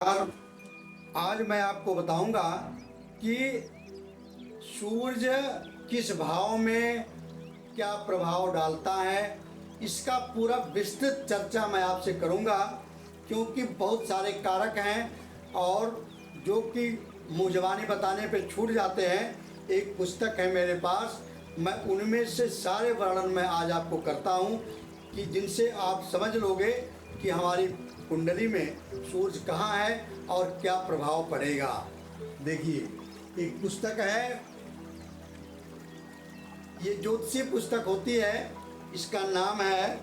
और आज मैं आपको बताऊंगा कि सूर्य किस भाव में क्या प्रभाव डालता है। इसका पूरा विस्तृत चर्चा मैं आपसे करूंगा, क्योंकि बहुत सारे कारक हैं और जो कि मुँह ज़बानी बताने पे छूट जाते हैं। एक पुस्तक है मेरे पास, मैं उनमें से सारे वर्णन मैं आज आपको करता हूं कि जिनसे आप समझ लोगे कि हमारी कुंडली में सूर्य कहाँ है और क्या प्रभाव पड़ेगा। देखिए, एक पुस्तक है, ये ज्योतिषीय पुस्तक होती है। इसका नाम है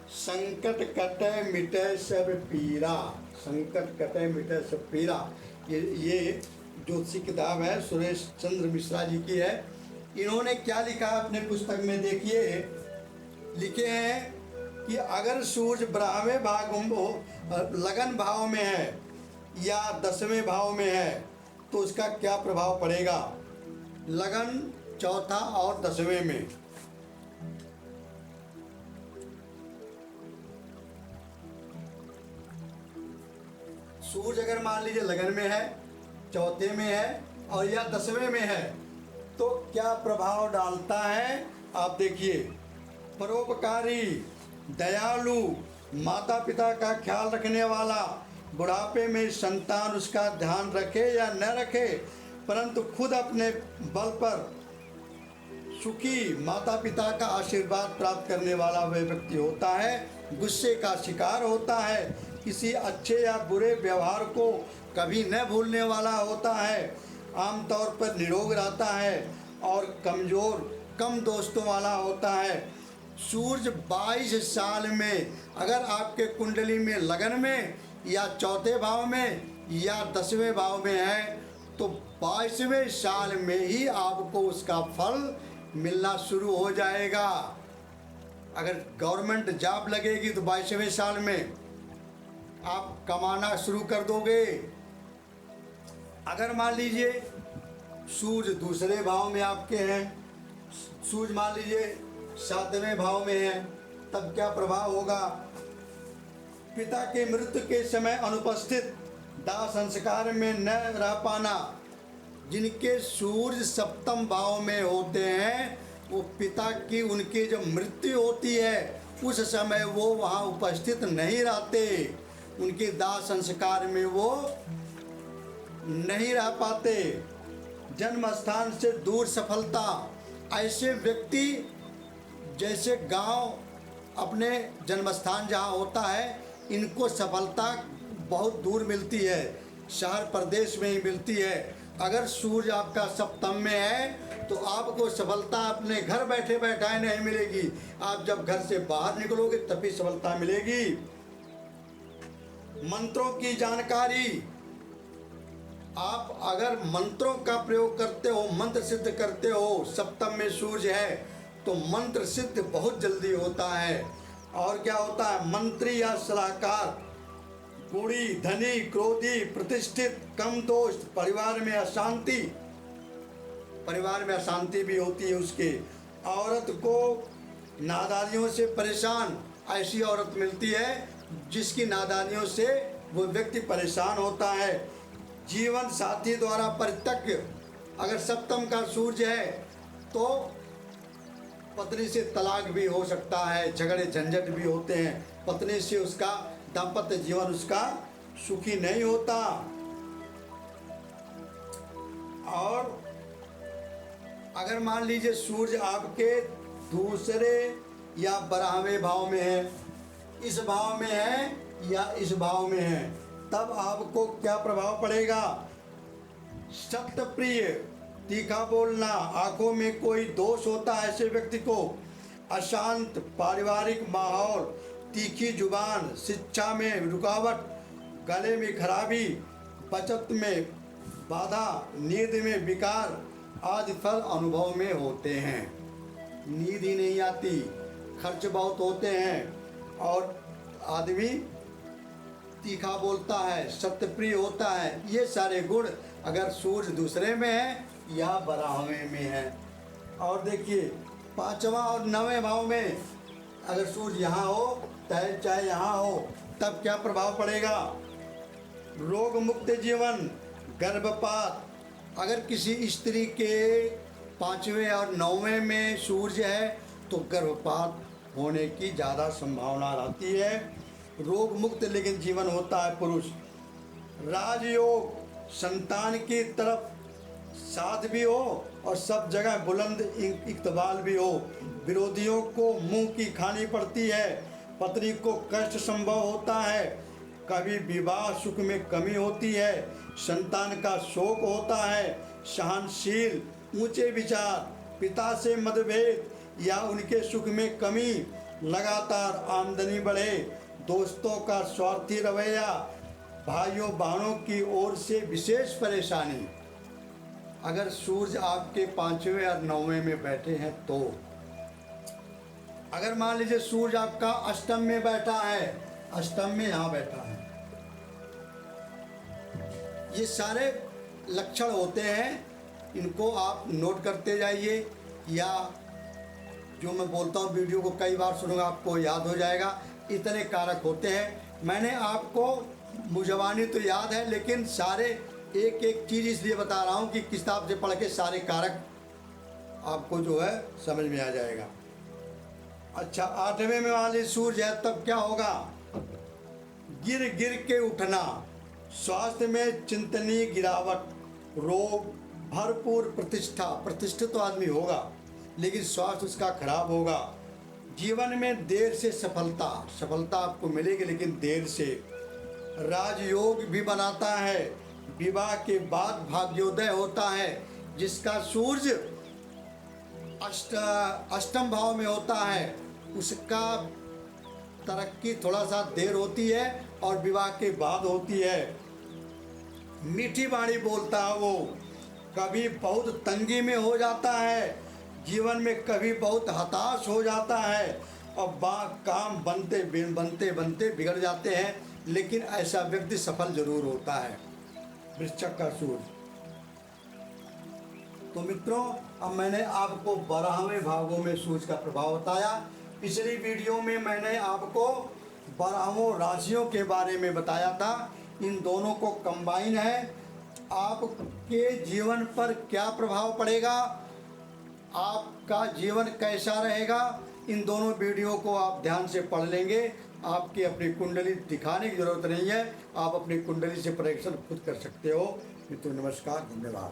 संकट कटै मिटै सब पीरा। संकट कटै मिटै सब पीरा। ये ज्योतिषीय किताब है, सुरेश चंद्र मिश्रा जी की है। इन्होंने क्या लिखा है अपने पुस्तक में, देखिए लिखे हैं कि अगर सूर्य 12वें भाग लगन भाव में है या 10वें भाव में है तो उसका क्या प्रभाव पड़ेगा। लगन चौथा और 10वें में, सूर्य अगर मान लीजिए लगन में है, चौथे में है और या 10वें में है तो क्या प्रभाव डालता है। आप देखिए, परोपकारी, दयालु, माता पिता का ख्याल रखने वाला, बुढ़ापे में संतान उसका ध्यान रखे या न रखे परंतु खुद अपने बल पर सुखी माता पिता का आशीर्वाद प्राप्त करने वाला वह व्यक्ति होता है। गुस्से का शिकार होता है, किसी अच्छे या बुरे व्यवहार को कभी न भूलने वाला होता है, आमतौर पर निरोग रहता है और कमज़ोर कम दोस्तों वाला होता है। सूर्य 22 साल में अगर आपके कुंडली में लगन में या चौथे भाव में या 10वें भाव में है तो 22वें साल में ही आपको उसका फल मिलना शुरू हो जाएगा। अगर गवर्नमेंट जॉब लगेगी तो 22वें साल में आप कमाना शुरू कर दोगे। अगर मान लीजिए सूर्य दूसरे भाव में आपके हैं, सूर्य मान लीजिए 7वें भाव में है, तब क्या प्रभाव होगा। पिता के मृत्यु के समय अनुपस्थित, दाह संस्कार में न रह पाना। जिनके सूर्य 7म भाव में होते हैं वो पिता की उनकी जब मृत्यु होती है उस समय वो वहाँ उपस्थित नहीं रहते, उनके दाह संस्कार में वो नहीं रह पाते। जन्म स्थान से दूर सफलता, ऐसे व्यक्ति जैसे गांव अपने जन्म स्थान जहाँ होता है इनको सफलता बहुत दूर मिलती है, शहर प्रदेश में ही मिलती है। अगर सूर्य आपका 7म में है तो आपको सफलता अपने घर बैठे बैठाए नहीं मिलेगी, आप जब घर से बाहर निकलोगे तभी सफलता मिलेगी। मंत्रों की जानकारी, आप अगर मंत्रों का प्रयोग करते हो, मंत्र सिद्ध करते हो, 7म में सूर्य है तो मंत्र सिद्ध बहुत जल्दी होता है। और क्या होता है, मंत्री या सलाहकार गुणी, धनी, क्रोधी, प्रतिष्ठित, कम दोस्त, परिवार में अशांति भी होती है उसके। औरत को नादानियों से परेशान, ऐसी औरत मिलती है जिसकी नादानियों से वो व्यक्ति परेशान होता है। जीवन साथी द्वारा परित्यक्त, अगर 7म का सूर्य है तो पत्नी से तलाक भी हो सकता है, झगड़े झंझट भी होते हैं, पत्नी से उसका दाम्पत्य जीवन उसका सुखी नहीं होता। और अगर मान लीजिए सूर्य आपके दूसरे या 12वें भाव में है, इस भाव में है या इस भाव में है, तब आपको क्या प्रभाव पड़ेगा। सत्य प्रिय, तीखा बोलना, आंखों में कोई दोष होता है ऐसे व्यक्ति को, अशांत पारिवारिक माहौल, तीखी जुबान, शिक्षा में रुकावट, गले में खराबी, बचत में बाधा, नींद में विकार आदि फल अनुभव में होते हैं। नींद ही नहीं आती, खर्च बहुत होते हैं और आदमी तीखा बोलता है, सत्यप्रिय होता है। ये सारे गुण अगर सूर्य दूसरे में है या 12वें में है। और देखिए 5वां और 9वें भाव में अगर सूर्य यहाँ हो चाहे यहाँ हो तब क्या प्रभाव पड़ेगा। रोग मुक्त जीवन, गर्भपात। अगर किसी स्त्री के 5वें और 9वें में सूर्य है तो गर्भपात होने की ज़्यादा संभावना रहती है। रोग मुक्त लेकिन जीवन होता है पुरुष। राजयोग, संतान की तरफ साथ भी हो और सब जगह बुलंद इकबाल भी हो। विरोधियों को मुंह की खानी पड़ती है। पत्नी को कष्ट संभव होता है। कभी विवाह सुख में कमी होती है। संतान का शोक होता है। सहनशील, ऊंचे विचार, पिता से मतभेद या उनके सुख में कमी, लगातार आमदनी बढ़े, दोस्तों का स्वार्थी रवैया, भाइयों बहनों की ओर से विशेष परेशानी। अगर सूर्य आपके 5वें और 9वें में बैठे हैं तो, अगर मान लीजिए सूर्य आपका अष्टम में बैठा है, अष्टम में यहाँ बैठा है, ये सारे लक्षण होते हैं। इनको आप नोट करते जाइए या जो मैं बोलता हूँ वीडियो को कई बार सुनूंगा आपको याद हो जाएगा। इतने कारक होते हैं। मैंने आपको मुजवानी तो याद है लेकिन सारे एक एक चीज़ इसलिए बता रहा हूँ कि किताब से पढ़ के सारे कारक आपको जो है समझ में आ जाएगा। अच्छा, 8वें में वाले सूर्य है तब क्या होगा? गिर गिर के उठना, स्वास्थ्य में चिंतनीय गिरावट, रोग, भरपूर प्रतिष्ठा। प्रतिष्ठित तो आदमी होगा लेकिन स्वास्थ्य उसका खराब होगा। जीवन में देर से सफलता, सफलता आपको मिलेगी लेकिन देर से। राजयोग भी बनाता है। विवाह के बाद भाग्योदय होता है जिसका सूर्य अष्टम भाव में होता है, उसका तरक्की थोड़ा सा देर होती है और विवाह के बाद होती है। मीठी वाणी बोलता है वो, कभी बहुत तंगी में हो जाता है, जीवन में कभी बहुत हताश हो जाता है और काम बनते बनते बिगड़ जाते हैं, लेकिन ऐसा व्यक्ति सफल जरूर होता है। वृश्चिक का सूर्य। तो मित्रों, अब मैंने आपको 12वें भागों में सूर्य का प्रभाव बताया। पिछली वीडियो में मैंने आपको 12 राशियों के बारे में बताया था। इन दोनों को कंबाइन है। आपके जीवन पर क्या प्रभाव पड़ेगा, आपका जीवन कैसा रहेगा, इन दोनों वीडियो को आप ध्यान से पढ़ लेंगे। आपकी अपनी कुंडली दिखाने की जरूरत नहीं है, आप अपनी कुंडली से परीक्षण खुद कर सकते हो। मित्रों नमस्कार, धन्यवाद।